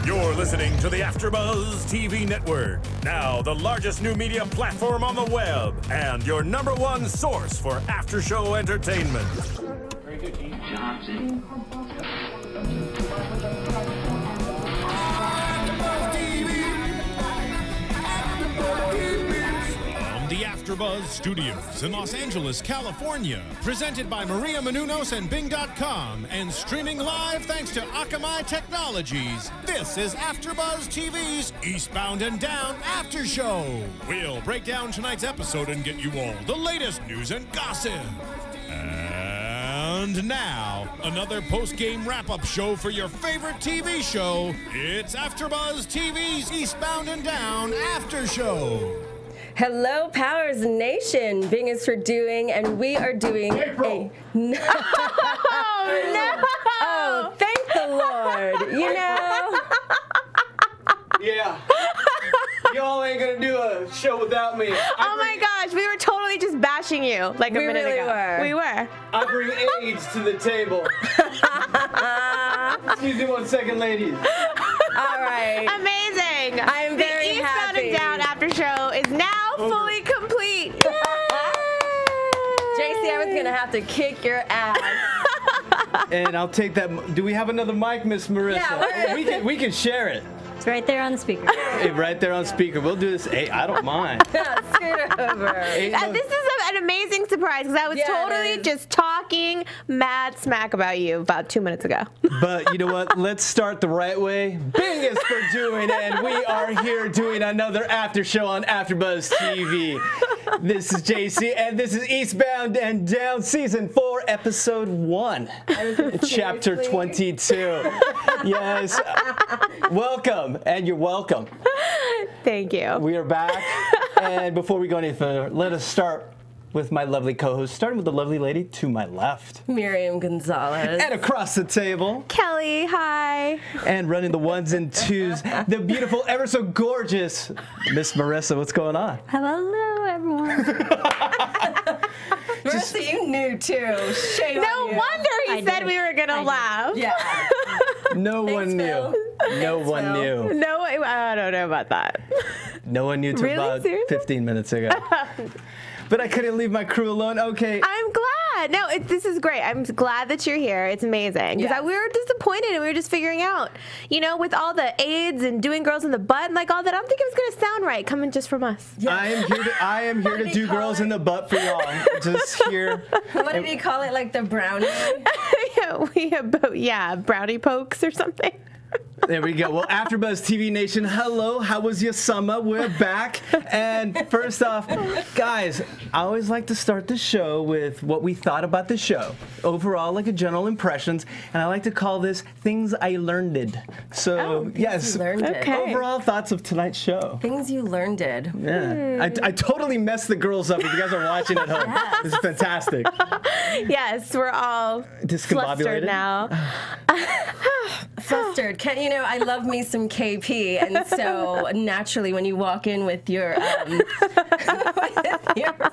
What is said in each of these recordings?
You're listening to the AFTERBUZZ TV network, now the largest new media platform on the web, and your #1 source for after-show entertainment. Very good, Keith Johnson. The AFTERBUZZ Studios in Los Angeles, California. Presented by Miriam and Bing.com and streaming live thanks to Akamai Technologies. This is AFTERBUZZ TV's Eastbound and Down After Show. We'll break down tonight's episode and get you all the latest news and gossip. And now, another post-game wrap-up show for your favorite TV show. It's AFTERBUZZ TV's Eastbound and Down After Show. Hello, Powers Nation. Bing is for doing, and we are doing April. No. Oh, no. Oh, thank the Lord. You know. Yeah. Y'all ain't gonna do a show without me. Oh my gosh, we were totally just bashing you like a minute really ago. were. We were. I bring AIDS to the table. Excuse me 1 second, ladies. All right. Amazing. I'm very The Eastbound happy. and Down After Show is now fully complete. JC, I was going to have to kick your ass. And I'll take that. Do we have another mic, Miss Marissa? Yeah, we can share it. It's right there on the speaker. Hey, right there on speaker. We'll do this. Hey, I don't mind. Scoot over. Hey, look. This is an amazing surprise because I was Yeah, it totally is. just talking mad smack about you about 2 minutes ago. But you know what? Let's start the right way. Bing is for doing, and we are here doing another after show on AFTERBUZZ TV. This is JC, and this is Eastbound and Down, Season 4, Episode 1, Chapter 22. Yes. Welcome, and you're welcome. Thank you. We are back, and before we go any further, let us start with my lovely co-host, starting with the lovely lady to my left. Miriam Gonzalez. And across the table, Kelly, hi. and running the ones and twos, the beautiful, ever so gorgeous Miss Marissa. What's going on? Hello, everyone. Marissa, you knew too. Shame No on you. wonder he I said did. we were going to laugh. Yeah. No one Phil. knew. No one Phil. knew. No, I don't know about that. No one knew till Really? about Seriously? 15 minutes ago. But I couldn't leave my crew alone. Okay. I'm glad. No, this is great. I'm glad that you're here. It's amazing. Because Yes. we were disappointed and we were just figuring out, you know, with all the AIDS and doing girls in the butt and like all that, I don't think it was going to sound right coming just from us. I am here to did do he call girls it? in the butt for y'all. Just here. What did he call it? Like the brownie? Yeah, brownie pokes or something. There we go. Well, AFTERBUZZ TV Nation, hello. How was your summer? We're back. And first off, guys, I always like to start the show with what we thought about the show. Overall, like a general impressions. And I like to call this Things I Learned. So, yes. You learned it. Okay. Overall thoughts of tonight's show. Things you learned it. Yeah. I totally messed the girls up if you guys are watching at home. This is fantastic. Yes, we're all flustered Discombobulated? now. Flustered. You know, I love me some KP, and so naturally, when you walk in with your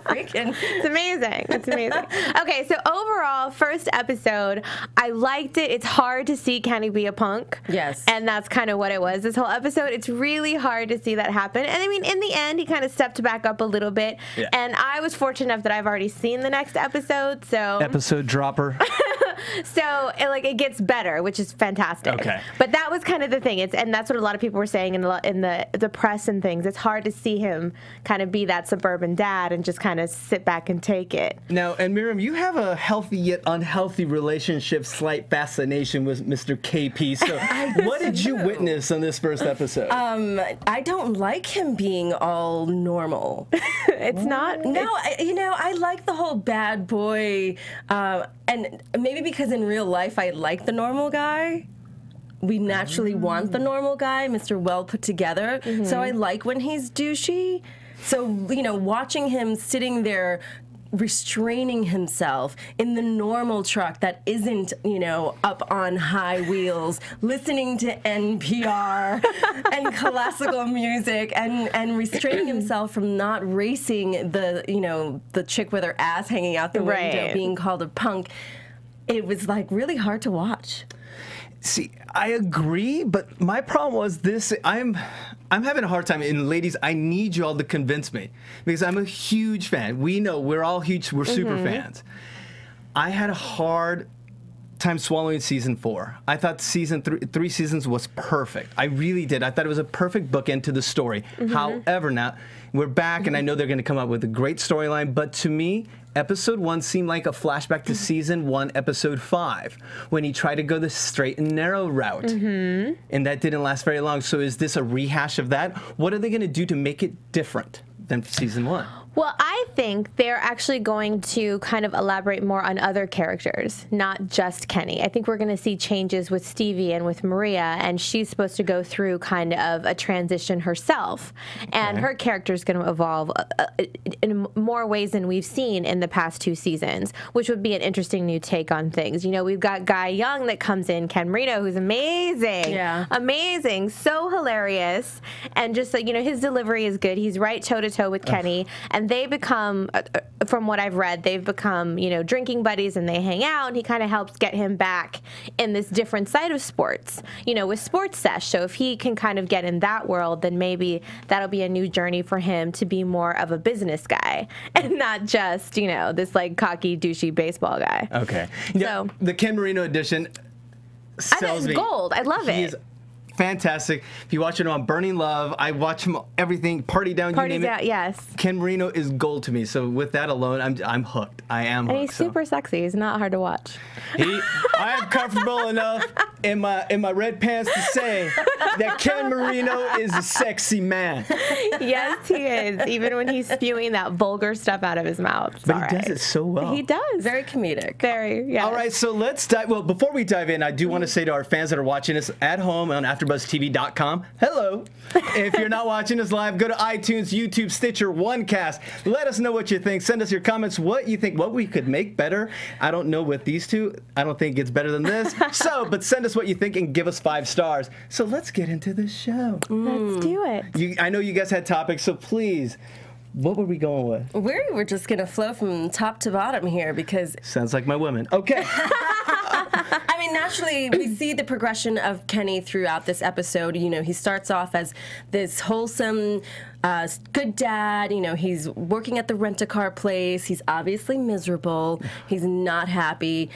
freaking, It's amazing. It's amazing. Okay, so overall, first episode, I liked it. It's hard to see Kenny be a punk. Yes. And that's kind of what it was this whole episode. It's really hard to see that happen. And I mean, in the end, he kind of stepped back up a little bit. Yeah. And I was fortunate enough that I've already seen the next episode. So Episode dropper. it gets better, which is fantastic. Okay. But that was kind of the thing. And that's what a lot of people were saying in the press and things. It's hard to see him kind of be that suburban dad and just kind of sit back and take it. Now, and Miriam, you have a healthy yet unhealthy relationship, slight fascination with Mr. KP. So, what did you witness on this first episode? I don't like him being all normal. It's not. No, I like the whole bad boy, and maybe because in real life I like the normal guy. We naturally want the normal guy, Mr. Well put together. So I like when he's douchey. So, watching him sitting there restraining himself in the normal truck that isn't, up on high wheels, listening to NPR and classical music and restraining himself from not racing the chick with her ass hanging out the window, Right. being called a punk. it was like really hard to watch. See, I agree, but my problem was this. I'm having a hard time. And ladies, I need you all to convince me because I'm a huge fan. We know we're all huge. We're super fans. I had a hard time swallowing season 4. I thought season 3 seasons was perfect. I really did. I thought it was a perfect bookend to the story. However, now we're back, and I know they're going to come up with a great storyline. But to me, episode 1 seemed like a flashback to season 1, episode 5, when he tried to go the straight and narrow route. And that didn't last very long. So is this a rehash of that? What are they going to do to make it different than season 1? Well, I think they're actually going to kind of elaborate more on other characters, not just Kenny. I think we're going to see changes with Stevie and with Maria, and she's supposed to go through kind of a transition herself. And her character is going to evolve in more ways than we've seen in the past 2 seasons, which would be an interesting new take on things. You know, we've got Guy Young that comes in, Ken Marino, who's amazing. Yeah. Amazing. So hilarious. And just, you know, his delivery is good. He's right toe-to-toe with Kenny. And they become, from what I've read, they've become, you know, drinking buddies, and they hang out, and he kind of helps get him back in this different side of sports, you know, with Sports Sesh. So if he can kind of get in that world, then maybe that'll be a new journey for him to be more of a business guy and not just, you know, this like cocky, douchey baseball guy. Okay. Yeah, So the Ken Marino edition sells me. Gold. I love it. He's fantastic. If you watch it on Burning Love, I watch him everything, Party Down, you name it. Yes. Ken Marino is gold to me. So with that alone, I'm hooked. I am hooked. And he's super sexy. He's not hard to watch. I am comfortable enough in my red pants to say that Ken Marino is a sexy man. Yes, he is. Even when he's spewing that vulgar stuff out of his mouth. But he does it so well. He does. Very comedic. Very, yeah. All right, so let's dive. Well, before we dive in, I do want to say to our fans that are watching us at home on AfterBuzzTV.com, hello. If you're not watching us live, go to iTunes, YouTube, Stitcher, OneCast. Let us know what you think. Send us your comments, what you think, what we could make better. I don't know with these two. I don't think it's better than this. But send us what you think and give us 5 stars. So let's get into the show. Let's do it. I know you guys had topics, so please, what were we going with? We were just going to flow from top to bottom here because... Sounds like my women. Okay. I mean, naturally, we see the progression of Kenny throughout this episode. You know, he starts off as this wholesome, good dad. You know, he's working at the rent-a-car place. He's obviously miserable. He's not happy.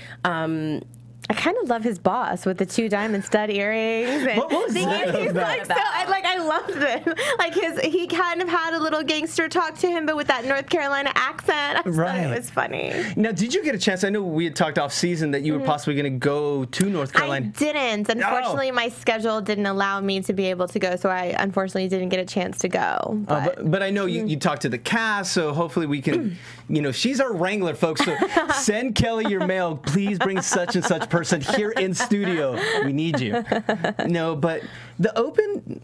I kind of love his boss with the 2 diamond stud earrings. And what was that he's about? like, so, I loved it. Like he kind of had a little gangster talk to him, but with that North Carolina accent. I thought it was funny. Now, did you get a chance? I know we had talked off season that you were possibly going to go to North Carolina. I didn't. Unfortunately, my schedule didn't allow me to be able to go, so I unfortunately didn't get a chance to go. But I know you talked to the cast, so hopefully we can, you know, she's our wrangler, folks. So send Kellie your mail. Please bring such and such person here in studio. We need you. No, but the open...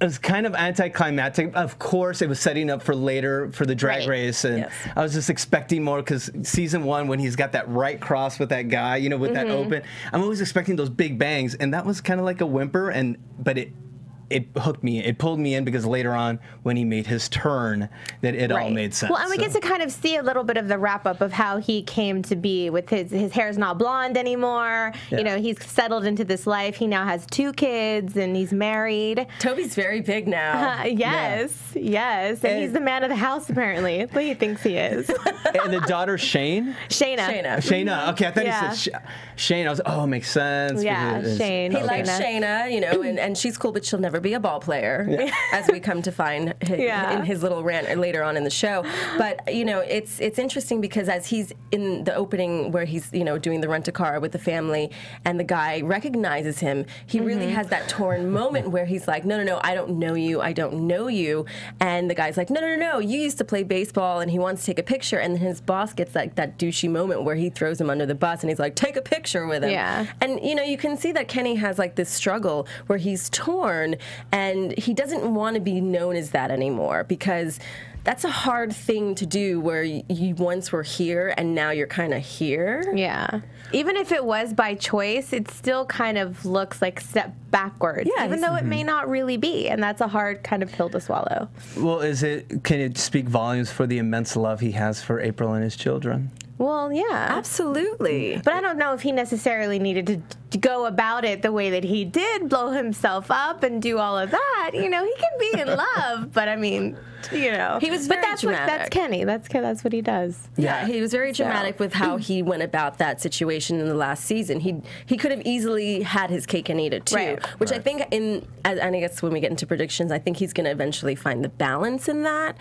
It was kind of anticlimactic. Of course, it was setting up for later for the drag race, and I was just expecting more because season 1, when he's got that right cross with that guy, you know, with that open, I'm always expecting those big bangs, and that was kind of like a whimper, but it hooked me. It pulled me in because later on, when he made his turn, that it all made sense. Well, and we get to kind of see a little bit of the wrap up of how he came to be with his hair's not blonde anymore. Yeah. You know, he's settled into this life. He now has 2 kids and he's married. Toby's very big now. Yes. And he's the man of the house apparently. That's what he thinks he is. And the daughter Shayna. Okay, I thought he said Shane. I was oh, it makes sense. Yeah, Shane. He likes Shayna, you know, and she's cool, but she'll never be a ball player, as we come to find in his little rant later on in the show. But you know, it's interesting because as he's in the opening where he's, you know, doing the rent-a-car with the family, and the guy recognizes him, he really has that torn moment where he's like, no, I don't know you, and the guy's like, no, you used to play baseball, and he wants to take a picture, and then his boss gets like that douchey moment where he throws him under the bus, and he's like, take a picture with him. Yeah. And you know, you can see that Kenny has like this struggle where he's torn, and he doesn't want to be known as that anymore because that's a hard thing to do where you once were here and now you're kind of here. Yeah. Even if it was by choice, it still kind of looks like step backwards, even though it may not really be. And that's a hard kind of pill to swallow. Well, can it speak volumes for the immense love he has for April and his children? Well, yeah. Absolutely. But I don't know if he necessarily needed to go about it the way that he did, blow himself up and do all of that. You know, he can be in love, but I mean, you know. He was very that's dramatic. That's Kenny. That's what he does. Yeah, he was very dramatic with how he went about that situation in the last season. He could have easily had his cake and eat it too, Right. which I think and I guess when we get into predictions, I think he's going to eventually find the balance in that.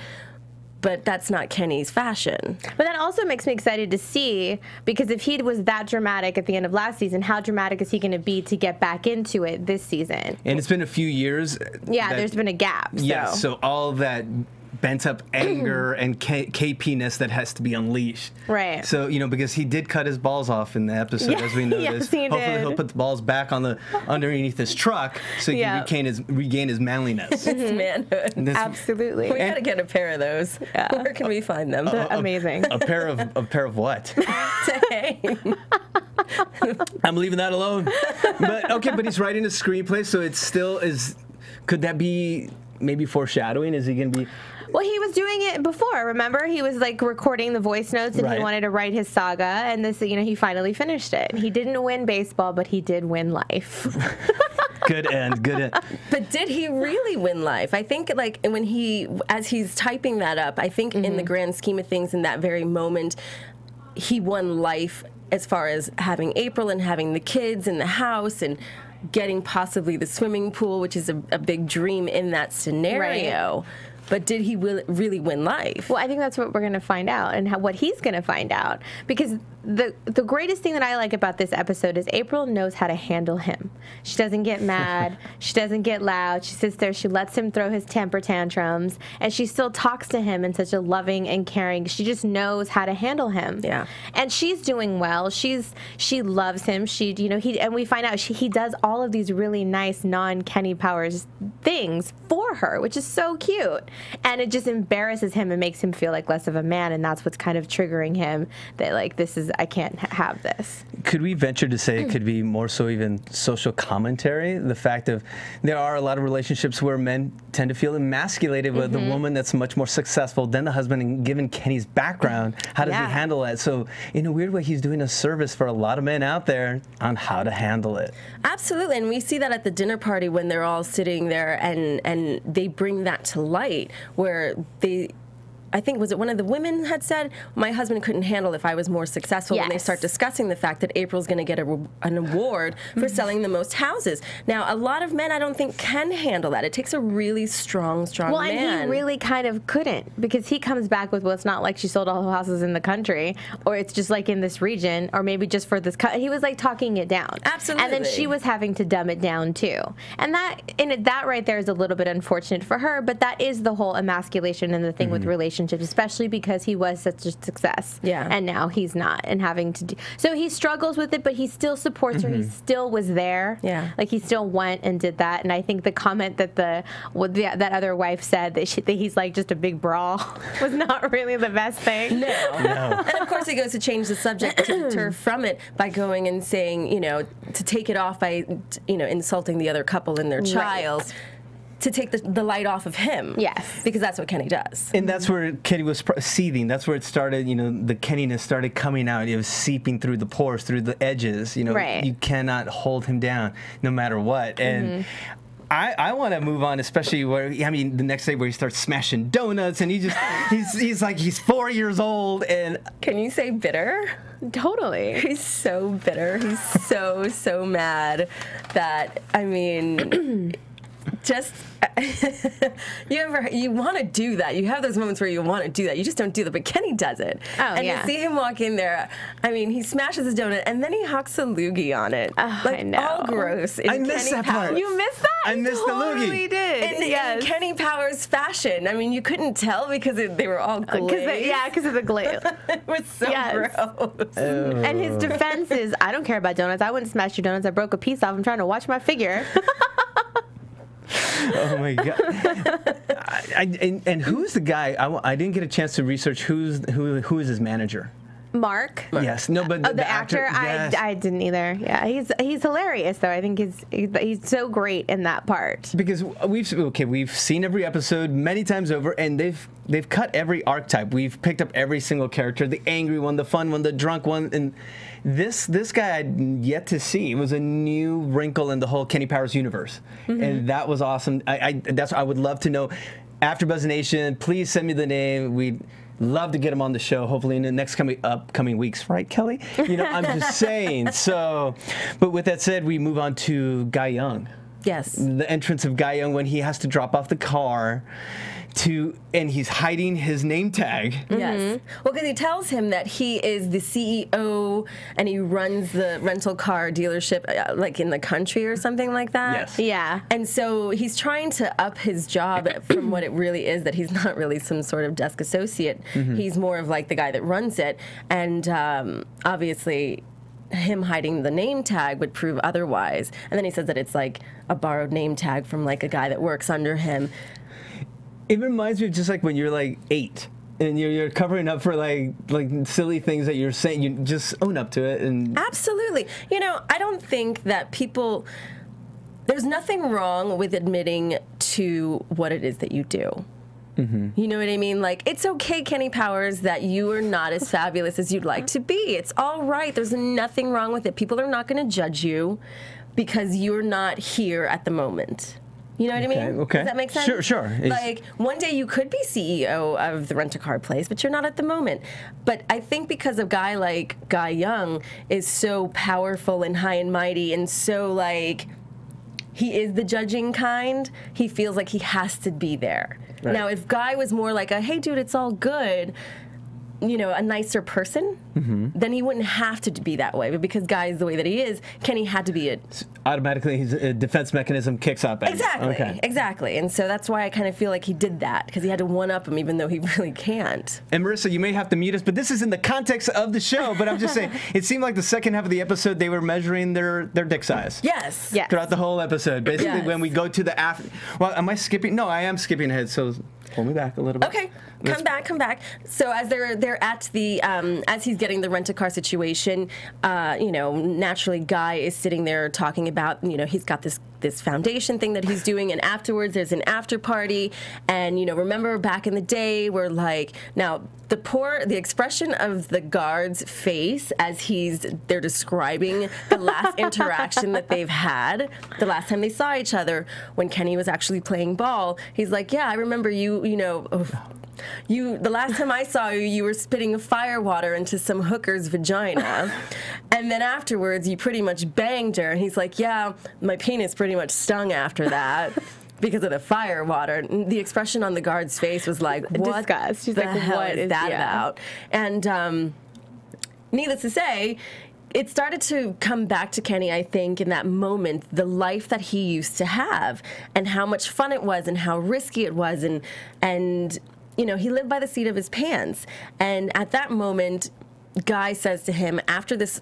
But that's not Kenny's fashion. But that also makes me excited to see, because if he was that dramatic at the end of last season, how dramatic is he going to be to get back into it this season? And it's been a few years. Yeah, there's been a gap. Yes, so all that bent up anger and KP-ness that has to be unleashed. Right. So, you know, because he did cut his balls off in the episode, as we noticed. Yes, he Hopefully did. he'll put the balls back on underneath his truck so he Yeah. can regain his manliness. His manhood. Absolutely. We got to get a pair of those. Yeah. Where can we find them? Amazing. A pair of what? Dang. I'm leaving that alone. But okay, but he's writing a screenplay, so it still is. Could that be maybe foreshadowing? Is he going to be? Well, he was doing it before. Remember, he was like recording the voice notes, and Right. he wanted to write his saga. And this, you know, he finally finished it. He didn't win baseball, but he did win life. Good end. Good end. But did he really win life? I think, like, when as he's typing that up, I think in the grand scheme of things, in that very moment, he won life as far as having April and having the kids in the house and getting possibly the swimming pool, which is a big dream in that scenario. But did he really win life? Well, I think that's what we're going to find out, and what he's going to find out. Because the greatest thing that I like about this episode is April knows how to handle him. She doesn't get mad. She doesn't get loud. She sits there. She lets him throw his temper tantrums, and she still talks to him in such a loving and caring. She just knows how to handle him. Yeah. And she's doing well. She loves him. And we find out he does all of these really nice non-Kenny Powers things for her, which is so cute. And it just embarrasses him and makes him feel like less of a man, and that's what's kind of triggering him, that like, I can't have this. Could we venture to say it could be more so even social commentary? The fact of there are a lot of relationships where men tend to feel emasculated with the woman that's much more successful than the husband, and given Kenny's background, how does he handle that? So in a weird way, he's doing a service for a lot of men out there on how to handle it. Absolutely, and we see that at the dinner party when they're all sitting there and they bring that to light, where I think, was it one of the women had said, my husband couldn't handle if I was more successful, when they Yes. start discussing the fact that April's going to get an award for selling the most houses. Now, a lot of men, I don't think, can handle that. It takes a really strong man. And he really kind of couldn't, because he comes back with, well, it's not like she sold all the houses in the country, or it's just like in this region, or maybe just for this. He was like talking it down. Absolutely. And then she was having to dumb it down too. And that right there is a little bit unfortunate for her, but that is the whole emasculation and the thing with relationships, especially because he was such a success. Yeah. And now he's not, and having to do. So he struggles with it, but he still supports her. He still was there. Yeah. Like, he still went and did that. And I think the comment that that other wife said, that he's like just a big brawl, was not really the best thing. No. And of course, he goes to change the subject to deter from it by going and saying, to take it off by, insulting the other couple and their child. To take the light off of him. Yes. Because that's what Kenny does. And that's where Kenny was seething. That's where it started, the Kenniness started coming out. It was seeping through the pores, through the edges. Right. You cannot hold him down no matter what. And I want to move on, especially the next day where he starts smashing donuts, and he's like, he's 4 years old. And Can you say bitter? Totally. He's so bitter. He's so mad that, just you want to do that. You have those moments where you want to do that. You just don't do that. But Kenny does it. Oh, and yeah. you see him walk in there. He smashes his donut and then he hawks a loogie on it. Oh, I know. All gross. I missed that part. You missed that? I missed the loogie. Totally did. In Kenny Powers fashion. You couldn't tell because they were all glazed. Because of the glaze. It was so Yes. gross. And his defense is, I don't care about donuts. I wouldn't smash your donuts. I broke a piece off. I'm trying to watch my figure. Oh my God! And who's the guy? I didn't get a chance to research who is his manager. Mark. Yes, no, but The actor, yes. I didn't either. Yeah, he's hilarious though. I think he's so great in that part. Because we've seen every episode many times over, and they've they've cut every archetype. We've picked up every single character, the angry one, the fun one, the drunk one, and this guy I'd yet to see. It was a new wrinkle in the whole Kenny Powers universe, and that was awesome. I would love to know. AfterBuzz Nation, please send me the name. We'd love to get him on the show, hopefully in the next upcoming weeks, right, Kelly? You know, I'm just saying. So, but with that said, we move on to Guy Young. Yes. The entrance of Guy Young when he has to drop off the car and he's hiding his name tag. Yes. Well, because he tells him that he is the CEO and he runs the rental car dealership like in the country or something like that. Yes. Yeah. And so he's trying to up his job from what it really is, that he's not really some sort of desk associate. He's more of like the guy that runs it. And obviously him hiding the name tag would prove otherwise. And then he says that it's like a borrowed name tag from like a guy that works under him. It reminds me of just like when you're like 8 and you're covering up for like silly things that you're saying. You just own up to it. And Absolutely. You know, I don't think that there's nothing wrong with admitting to what it is that you do. You know what I mean? Like, it's okay, Kenny Powers, that you are not as fabulous as you'd like to be. It's all right. There's nothing wrong with it. People are not going to judge you because you're not here at the moment. You know what I mean? Okay. Does that make sense? Sure. Like, one day you could be CEO of the rent-a-car place, but you're not at the moment. But I think because a guy like Guy Young is so powerful and high and mighty and so, like, he is the judging kind, he feels like he has to be there. Right. Now, if Guy was more like a, hey, dude, it's all good, you know, a nicer person, then he wouldn't have to be that way. But because Guy is the way that he is, Kenny had to be it. Automatically, his defense mechanism kicks up. Exactly. And so that's why I kind of feel like he did that, because he had to one-up him even though he really can't. And Marissa, you may have to mute us, but this is in the context of the show. But I'm just saying, it seemed like the second half of the episode, they were measuring their dick size. Yes. Throughout the whole episode. Basically, Yes. when we go to the after... Well, am I skipping? No, I am skipping ahead, so pull me back a little bit. Okay. Come back. So as they're at the as he's getting the rent-a-car situation, you know, naturally Guy is sitting there talking about, you know, he's got this foundation thing that he's doing, and afterwards there's an after party, and you know, remember back in the day where like now the expression of the guard's face as they're describing the last interaction that they've had, the last time they saw each other when Kenny was actually playing ball, he's like, yeah, I remember you know. The last time I saw you, you were spitting fire water into some hooker's vagina. And then afterwards, you pretty much banged her. And he's like, yeah, my penis pretty much stung after that because of the fire water. And the expression on the guard's face was like, what disgust. She's the like, hell what is that about? And needless to say, it started to come back to Kenny, I think, in that moment, the life that he used to have and how much fun it was and how risky it was. And you know, he lived by the seat of his pants. And at that moment, Guy says to him, after this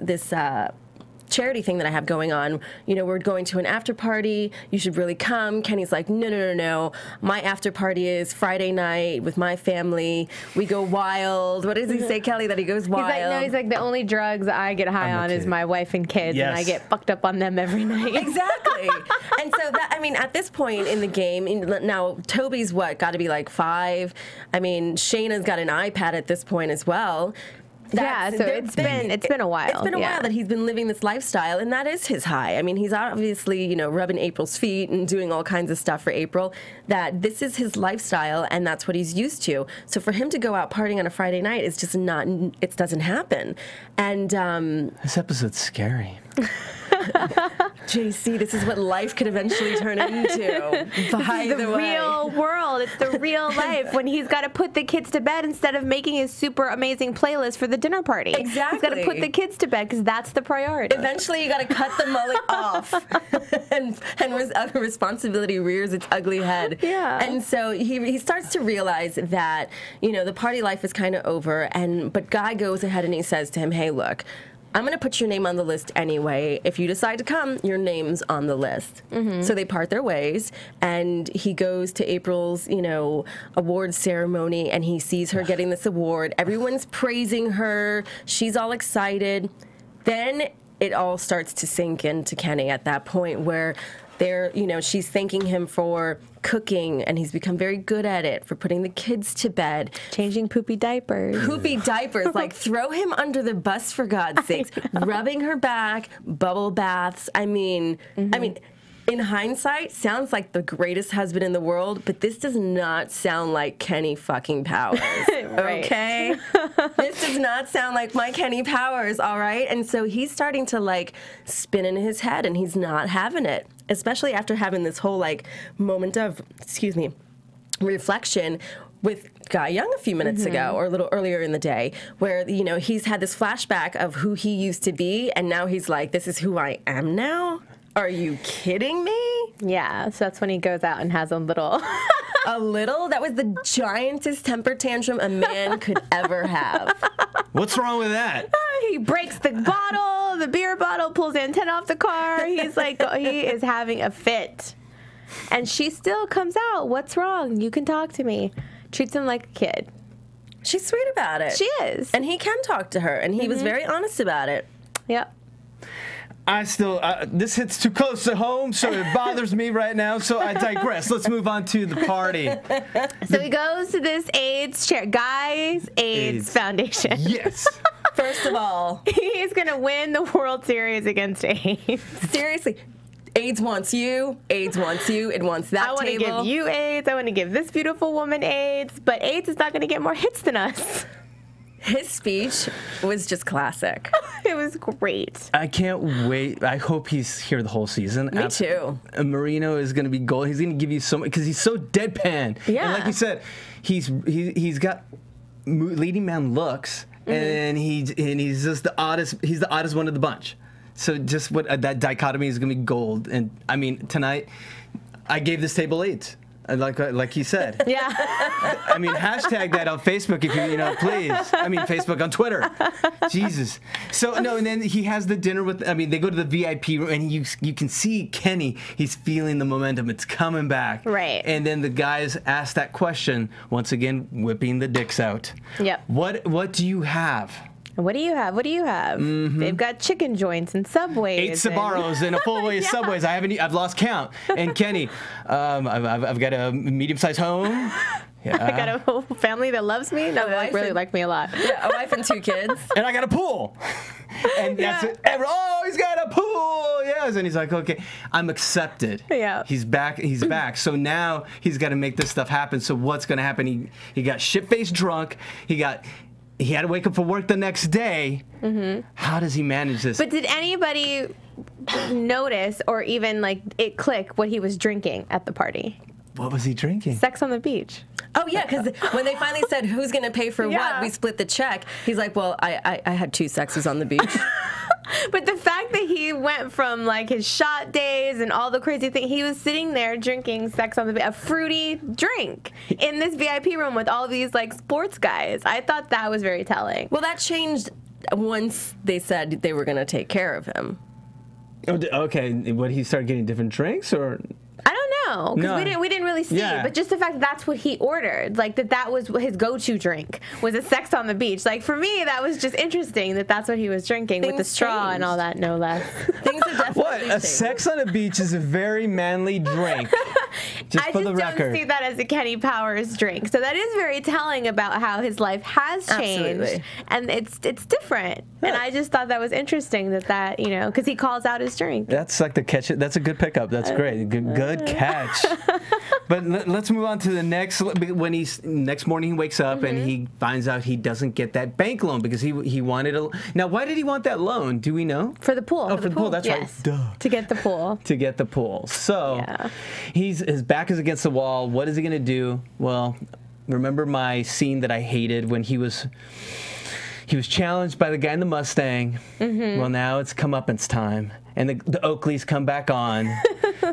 charity thing that I have going on, you know, we're going to an after party, you should really come. Kenny's like, no. My after party is Friday night with my family. We go wild. What does he say, Kelly, that he goes wild? He's like, the only drugs I get high on is my wife and kids, and I get fucked up on them every night. Exactly. And so that, I mean, at this point in the game, now Toby's got to be like 5. I mean, Shayna's got an iPad at this point as well. So it's been a while. It's been a while that he's been living this lifestyle, and that is his high. I mean, he's obviously, you know, rubbing April's feet and doing all kinds of stuff for April. That this is his lifestyle, and that's what he's used to. So for him to go out partying on a Friday night is just not. It doesn't happen. And this episode's scary. JC, this is what life could eventually turn into. By the way, real world. It's the real life when he's got to put the kids to bed instead of making his super amazing playlist for the dinner party. Exactly. He's got to put the kids to bed because that's the priority. Eventually, you got to cut the mullet off, and responsibility rears its ugly head. Yeah. And so he starts to realize that, you know, the party life is kind of over. But Guy goes ahead and he says to him, "Hey, look, I'm going to put your name on the list anyway. If you decide to come, your name's on the list." So they part their ways, and he goes to April's, you know, awards ceremony, and he sees her getting this award. Everyone's praising her. She's all excited. Then it all starts to sink into Kenny at that point where she's thanking him for cooking, and he's become very good at it, for putting the kids to bed. Changing poopy diapers. Poopy diapers, like throw him under the bus for God's sakes. Rubbing her back, bubble baths. I mean, in hindsight, sounds like the greatest husband in the world, but this does not sound like Kenny fucking Powers. Okay? This does not sound like my Kenny Powers, all right? And so he's starting to like spin in his head, and he's not having it, especially after having this whole like moment of, reflection with Guy Young a few minutes ago, or a little earlier in the day, where, you know, he's had this flashback of who he used to be, and now he's like, this is who I am now? Are you kidding me? Yeah, so that's when he goes out and has a little. A little? That was the giantest temper tantrum a man could ever have. What's wrong with that? He breaks the bottle, the beer bottle, pulls the antenna off the car. He's like, he is having a fit. And she still comes out. What's wrong? You can talk to me. Treats him like a kid. She's sweet about it. She is. And he can talk to her, and he was very honest about it. Yep. I still, this hits too close to home, so it bothers me right now, so I digress. Let's move on to the party. So he goes to this AIDS Guys AIDS Foundation. Yes. First of all, He's going to win the World Series against AIDS. seriously, AIDS wants you. AIDS wants you. It wants that I want to table. give you AIDS. I want to give this beautiful woman AIDS. But AIDS is not going to get more hits than us. His speech was just classic. It was great. I can't wait. I hope he's here the whole season. Me too. Marino is going to be gold. He's going to give you so much, because he's so deadpan. Yeah. And like you said, he's got leading man looks, and he's just the oddest. He's the oddest one of the bunch. So just what that dichotomy is going to be gold. And I mean, tonight I gave this table 8. Like he said. Yeah. I mean, hashtag that on Facebook if you know, please. I mean, Facebook, on Twitter. Jesus. So, no, and then he has the dinner with, I mean, they go to the VIP room, and you can see Kenny, he's feeling the momentum. It's coming back. Right. And then the guys ask that question, once again, whipping the dicks out. Yep. What do you have? What do you have? What do you have? They've got chicken joints and Subways. 8 Sbarros and a full way of Subways. I've lost count. And Kenny, I've got a medium-sized home. Yeah. I got a whole family that loves me. No, they really like me a lot. Yeah, a wife and 2 kids. And I got a pool. And that's it. Oh, he's got a pool. Yes. And he's like, okay, I'm accepted. Yeah. He's back. He's back. So now he's got to make this stuff happen. So what's going to happen? He got shit-faced drunk. He had to wake up for work the next day. How does he manage this? But did anybody notice or even like it click what he was drinking at the party? What was he drinking? Sex on the beach. Oh, yeah, because when they finally said, who's going to pay for what, we split the check, he's like, well, I had 2 sexes on the beach. But the fact that he went from like his shot days and all the crazy things, he was sitting there drinking sex on the beach, a fruity drink in this VIP room with all these like sports guys. I thought that was very telling. Well, that changed once they said they were going to take care of him. Oh, okay. What, he started getting different drinks, or? I don't know, because we didn't really see. Yeah. But just the fact that that's what he ordered, like that was his go-to drink, was a sex on the beach. Like for me, that was just interesting that that's what he was drinking with the straw and all that, no less. Things have definitely What? A changed. sex on a beach is a very manly drink. Just I for just the record. don't see that as a Kenny Powers drink. So that is very telling about how his life has changed. Absolutely. And it's different. And I just thought that was interesting that you know, because he calls out his drink. That's like the catch. That's a good pickup. That's great. Good catch. But let's move on to the next. When next morning he wakes up and he finds out he doesn't get that bank loan because he wanted a. Now, why did he want that loan? Do we know? For the pool. Oh, for the pool. That's yes. right. Duh. To get the pool. To get the pool. So his back is against the wall. What is he going to do? Well, remember my scene that I hated when he was challenged by the guy in the Mustang. Well, now it's comeuppance time. And the Oakleys come back on.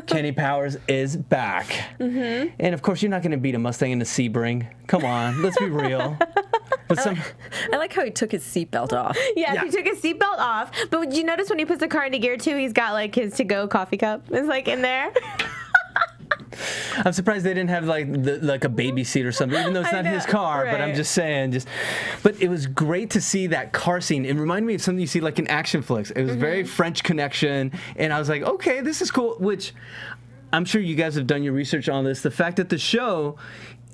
Kenny Powers is back. And, of course, you're not going to beat a Mustang in a Sebring. Come on. Let's be real. But I like how he took his seatbelt off. Yeah, he took his seatbelt off. But did you notice when he puts the car into gear, too, he's got, like, his to-go coffee cup? It's, like, in there. I'm surprised they didn't have like a baby seat or something, even though it's not his car. But I'm just saying, But it was great to see that car scene. It reminded me of something you see like in action flicks. It was very French Connection, and I was like, okay, this is cool. Which I'm sure you guys have done your research on this. The fact that the show,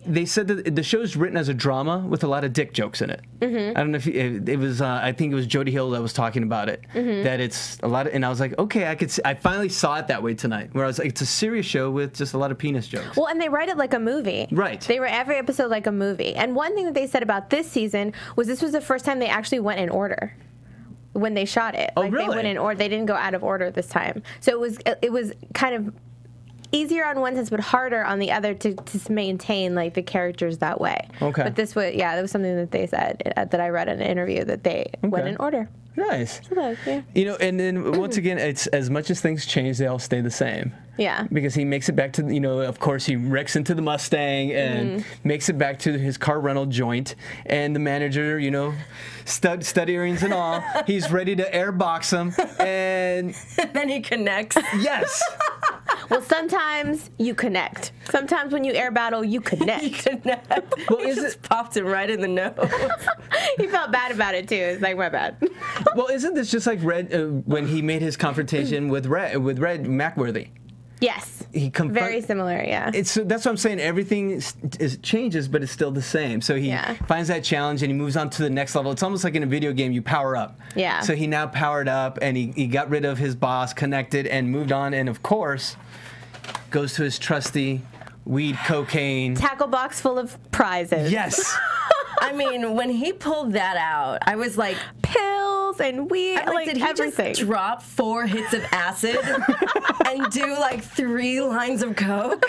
they said that the show's written as a drama with a lot of dick jokes in it. I don't know if it was. I think it was Jody Hill that was talking about it. That it's a lot of, and I was like, okay, I could. I finally saw it that way tonight. Where I was like, it's a serious show with just a lot of penis jokes. Well, and they write it like a movie. Right. They write every episode like a movie. And one thing that they said about this season was this was the first time they actually went in order when they shot it. Oh, like really? They went in order. They didn't go out of order this time. So it was kind of easier on one sense, but harder on the other to maintain like the characters that way. Okay. But this was, that was something that they said that I read in an interview that they went in order. Nice. So, yeah. You know, and then once again, it's as much as things change, they all stay the same. Yeah. Because he makes it back to, of course, he wrecks into the Mustang and makes it back to his car rental joint. And the manager, stud earrings and all, he's ready to airbox him. And then he connects. Yes. Well, sometimes you connect. Sometimes when you air battle, you connect. Well, He just popped him right in the nose. He felt bad about it too. It's like, my bad. Well, isn't this just like Red when he made his confrontation with Red Mackworthy? Yes. Very similar, yeah. That's what I'm saying. Everything changes, but it's still the same. So he finds that challenge and he moves on to the next level. It's almost like in a video game, you power up. Yeah. So he now powered up and he got rid of his boss, connected, and moved on. And of course, goes to his trusty weed, cocaine. Tackle box full of prizes. Yes. I mean, when he pulled that out, I was like, pills and weed, like did he everything. Just drop 4 hits of acid and do like 3 lines of coke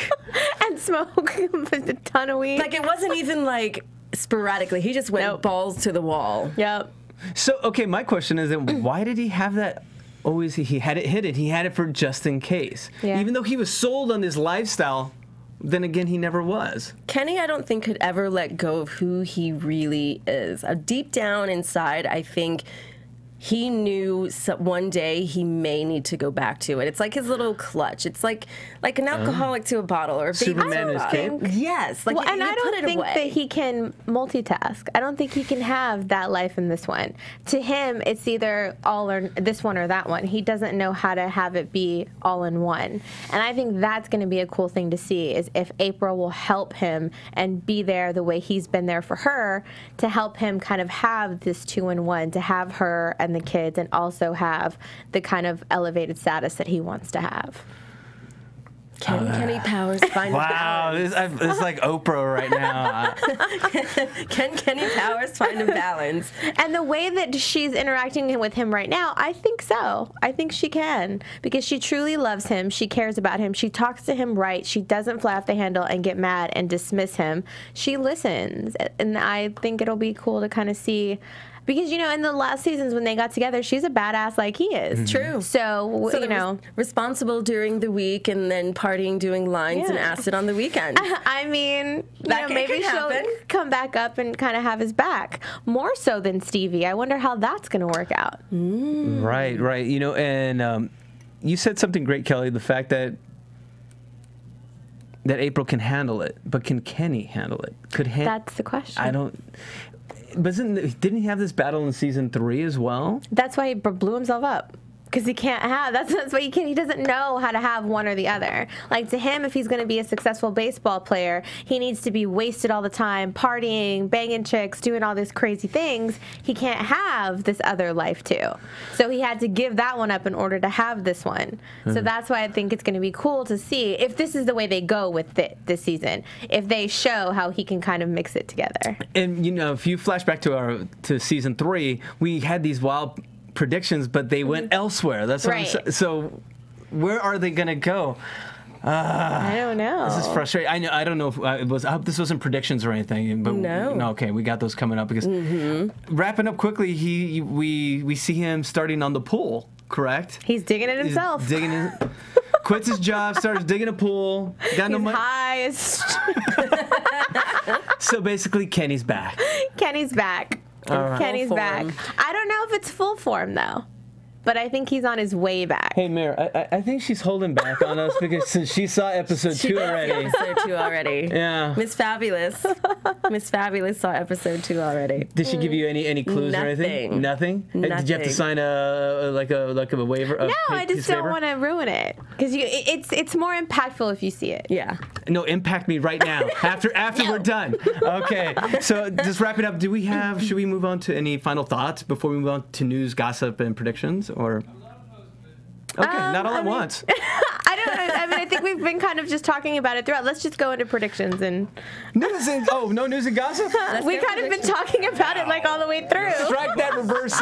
and smoke a ton of weed? Like it wasn't even like sporadically. He just went balls to the wall. Yep. So okay, my question is then why did he have that? Always he had it hidden. He had it for just in case. Yeah. Even though he was sold on his lifestyle. Then again, he never was. Kenny, I don't think, could ever let go of who he really is. Deep down inside, I think he knew one day he may need to go back to it. It's like his little clutch. It's like an alcoholic to a bottle or a baby Superman to a is bottle. king? Yes. Like well, and you I put don't it think away. that he can multitask. I don't think he can have that life in this one. To him, it's either all or this one or that one. He doesn't know how to have it be all in one. And I think that's going to be a cool thing to see is if April will help him and be there the way he's been there for her to help him kind of have this 2-in-1, to have her and the kids and also have the kind of elevated status that he wants to have. Can Kenny Powers find a Wow, balance? it's like Oprah right now. Can Kenny Powers find a balance? And the way that she's interacting with him right now, I think so. I think she can because she truly loves him. She cares about him. She talks to him right. She doesn't fly off the handle and get mad and dismiss him. She listens. And I think it'll be cool to kind of see. Because, in the last seasons when they got together, she's a badass like he is. True. So responsible during the week and then partying, doing lines and acid on the weekend. I mean, That maybe can she'll happen. come back up and kind of have his back. More so than Stevie. I wonder how that's going to work out. Right. And you said something great, Kelly, the fact that April can handle it, but can Kenny handle it? That's the question. Didn't he have this battle in season 3 as well? That's why he blew himself up. Because he can't have, that's why he doesn't know how to have one or the other. Like to him, if he's going to be a successful baseball player, he needs to be wasted all the time, partying, banging chicks, doing all these crazy things. He can't have this other life too. So he had to give that one up in order to have this one. So that's why I think it's going to be cool to see if this is the way they go with it this season. If they show how he can kind of mix it together. And if you flash back to season 3, we had these wild predictions, but they went elsewhere. That's what I'm saying. So where are they going to go? I don't know. This is frustrating. I don't know if it was. I hope this wasn't predictions or anything. But No. Okay, we got those coming up because wrapping up quickly. We see him starting on the pool. Correct. He's digging it himself. He's digging it. Quits his job, starts digging a pool. Got no money. High. So basically, Kenny's back. Kenny's back. All right. Kenny's Full back. form. I don't know if it's full form though. but I think he's on his way back. Hey, Mir, I think she's holding back on us because since she saw episode 2 already. Episode 2 already. Yeah. Miss Fabulous. Miss Fabulous saw episode 2 already. Did she give you any clues or anything? Nothing. Did you have to sign a waiver? No, I just don't want to ruin it because it's more impactful if you see it. Yeah. No, impact me right now. After we're done. Okay. So just wrap it up. Should we move on to any final thoughts before we move on to news, gossip, and predictions? Or okay, not all at once. I think we've been kind of just talking about it throughout. Let's just go into predictions and no news and gossip. We kind of been talking about it like all the way through. Strike that reverse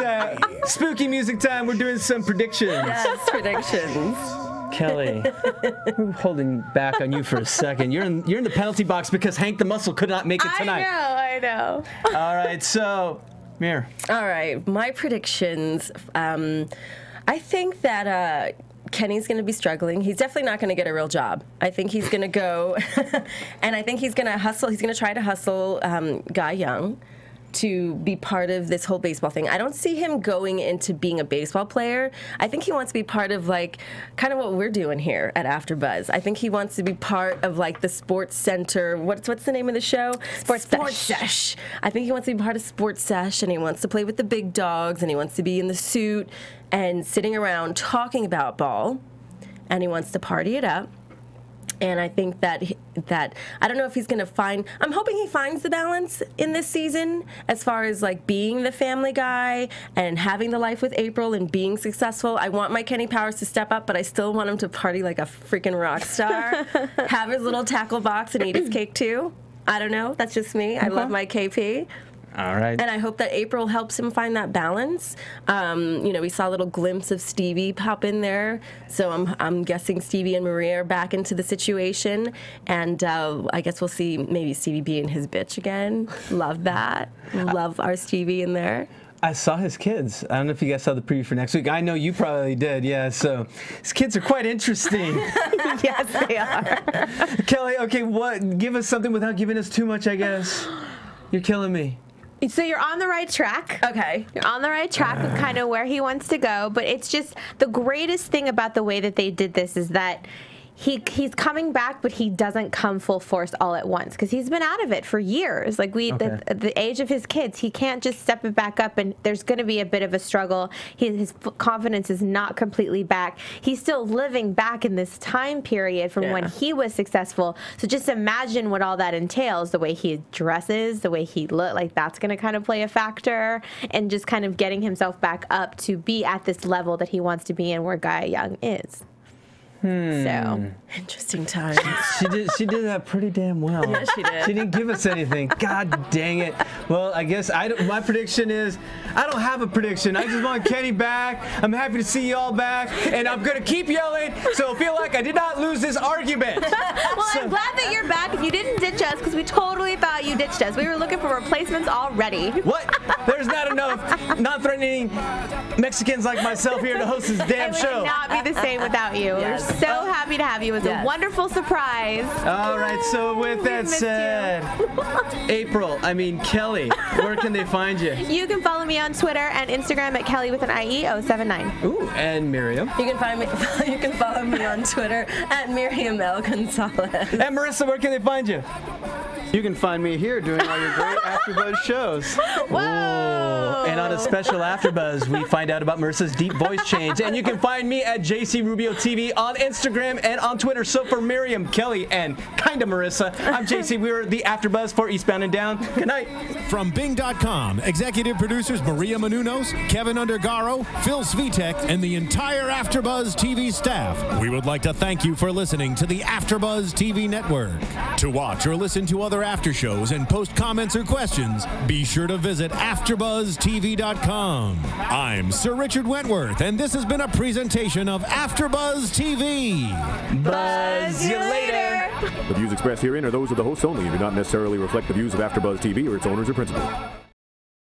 spooky music time. We're doing some predictions. Yes, predictions. Kelly, we're holding back on you for a second. You're in the penalty box because Hank the Muscle could not make it tonight. I know. All right, so Mir. All right, my predictions. I think that Kenny's going to be struggling. He's definitely not going to get a real job. I think he's going to go, and I think he's going to hustle. He's going to try to hustle Guy Young to be part of this whole baseball thing. I don't see him going into being a baseball player. I think he wants to be part of kind of what we're doing here at AfterBuzz. I think he wants to be part of the Sports Center. What's the name of the show? Sports Sesh. I think he wants to be part of Sports Sesh, and he wants to play with the big dogs, and he wants to be in the suit and sitting around talking about ball, and he wants to party it up. And I think that I don't know if he's going to find. I'm hoping he finds the balance in this season as far as being the family guy and having the life with April and being successful. I want my Kenny Powers to step up, but I still want him to party like a freaking rock star. Have his little tackle box and eat his cake too. I don't know. That's just me. I love my KP. All right. And I hope that April helps him find that balance. We saw a little glimpse of Stevie pop in there, so I'm guessing Stevie and Maria are back into the situation, and I guess we'll see maybe Stevie being his bitch again. Love that. Love our Stevie in there. I saw his kids. I don't know if you guys saw the preview for next week. I know you probably did, yeah. So his kids are quite interesting. Yes, they are. Kelly, okay, give us something without giving us too much, I guess. You're killing me. So you're on the right track. Okay. You're on the right track with kind of where he wants to go, but it's just the greatest thing about the way that they did this is that he's coming back, but he doesn't come full force all at once because he's been out of it for years. At the age of his kids, he can't just step it back up, and there's going to be a bit of a struggle. His confidence is not completely back. He's still living back in this time period from when he was successful. So just imagine what all that entails, the way he dresses, the way he looks, that's going to kind of play a factor, and just kind of getting himself back up to be at this level that he wants to be in where Guy Young is. So interesting time. She did that pretty damn well. Yeah, she did. She didn't give us anything. God dang it. Well, I guess my prediction is I don't have a prediction. I just want Kenny back. I'm happy to see you all back, and I'm gonna keep yelling, so I feel like I did not lose this argument. Well, I'm glad that you're back. You didn't ditch us because we totally thought you ditched us. We were looking for replacements already. What? There's not enough non-threatening Mexicans like myself here to host this damn show. It would not be the same without you. Yes. We're so happy to have you. It was a wonderful surprise. All right, so with that said, Kelly, where can they find you? You can follow me on Twitter and Instagram at Kelly with an IE079. Ooh, and Miriam. You can follow me on Twitter at Miriam L. Gonzalez. And Marissa, where can they find you? You can find me here doing all your great AfterBuzz shows. Whoa! And on a special AfterBuzz, we find out about Marissa's deep voice change. And you can find me at JC Rubio TV on Instagram and on Twitter. So for Miriam, Kelly, and kinda Marissa, I'm JC. We're the AfterBuzz for Eastbound and Down. Good night. From Bing.com, executive producers Maria Menounos, Kevin Undergaro, Phil Svitek, and the entire AfterBuzz TV staff, we would like to thank you for listening to the AfterBuzz TV network. To watch or listen to other after shows and post comments or questions, be sure to visit AfterBuzzTV.com. I'm Sir Richard Wentworth, and this has been a presentation of AfterBuzz TV. Buzz you later. The views expressed herein are those of the hosts only and do not necessarily reflect the views of AfterBuzz TV or its owners or principals.